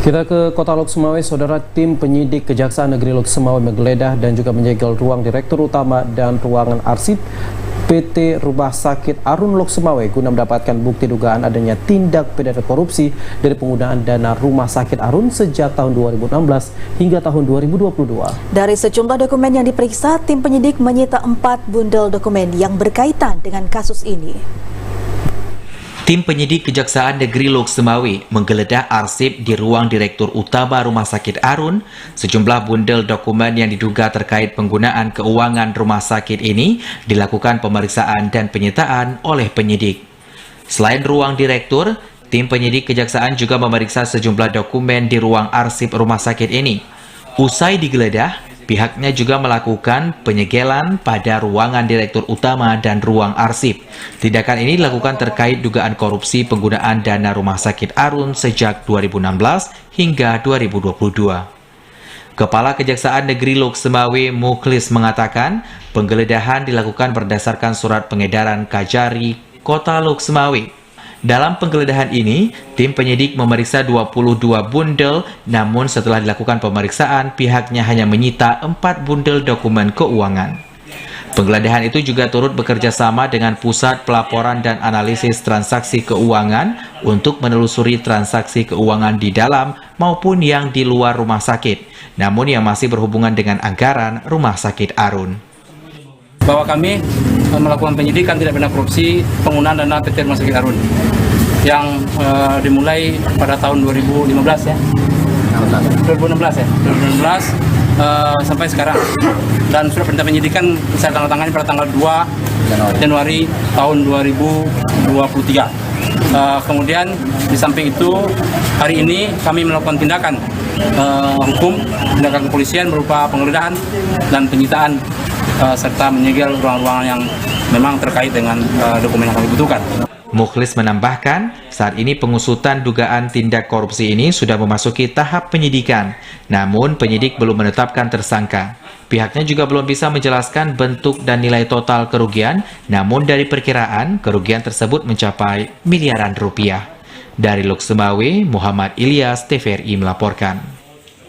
Kita ke Kota Lok Sumawe, saudara. Tim penyidik Kejaksaan Negeri Lok Sumawe menggeledah dan juga menyegel ruang Direktur Utama dan ruangan arsip PT Rumah Sakit Arun Lok Sumawe guna mendapatkan bukti dugaan adanya tindak pidana korupsi dari penggunaan dana Rumah Sakit Arun sejak tahun 2016 hingga tahun 2022. Dari sejumlah dokumen yang diperiksa, tim penyidik menyita 4 bundel dokumen yang berkaitan dengan kasus ini. Tim penyidik Kejaksaan Negeri Lok Sumawe menggeledah arsip di ruang Direktur Utama Rumah Sakit Arun. Sejumlah bundel dokumen yang diduga terkait penggunaan keuangan rumah sakit ini dilakukan pemeriksaan dan penyitaan oleh penyidik. Selain ruang direktur, tim penyidik Kejaksaan juga memeriksa sejumlah dokumen di ruang arsip rumah sakit ini. Usai digeledah, pihaknya juga melakukan penyegelan pada ruangan Direktur Utama dan ruang arsip. Tindakan ini dilakukan terkait dugaan korupsi penggunaan dana Rumah Sakit Arun sejak 2016 hingga 2022. Kepala Kejaksaan Negeri Lok Sumawe Mukhlis mengatakan, penggeledahan dilakukan berdasarkan surat pengedaran Kajari Kota Lok Sumawe. Dalam penggeledahan ini, tim penyidik memeriksa 22 bundel, namun setelah dilakukan pemeriksaan, pihaknya hanya menyita 4 bundel dokumen keuangan. Penggeledahan itu juga turut bekerja sama dengan Pusat Pelaporan dan Analisis Transaksi Keuangan untuk menelusuri transaksi keuangan di dalam maupun yang di luar rumah sakit, namun yang masih berhubungan dengan anggaran Rumah Sakit Arun. Bahwa kami melakukan penyidikan tidak pidana korupsi penggunaan dana PT Rumah Sakit Arun yang dimulai pada tahun 2015 ya. 2016 sampai sekarang. Dan surat perintah penyidikan saya tanda tangani pada tanggal 2 Januari tahun 2023. Kemudian di samping itu hari ini kami melakukan tindakan hukum, tindakan kepolisian berupa penggeledahan dan penyitaan serta menyegel ruang-ruangan yang memang terkait dengan dokumen yang kami butuhkan. Mukhlis menambahkan, saat ini pengusutan dugaan tindak korupsi ini sudah memasuki tahap penyidikan, namun penyidik belum menetapkan tersangka. Pihaknya juga belum bisa menjelaskan bentuk dan nilai total kerugian, namun dari perkiraan, kerugian tersebut mencapai miliaran rupiah. Dari Lok Sumawe, Muhammad Ilyas, TVRI melaporkan.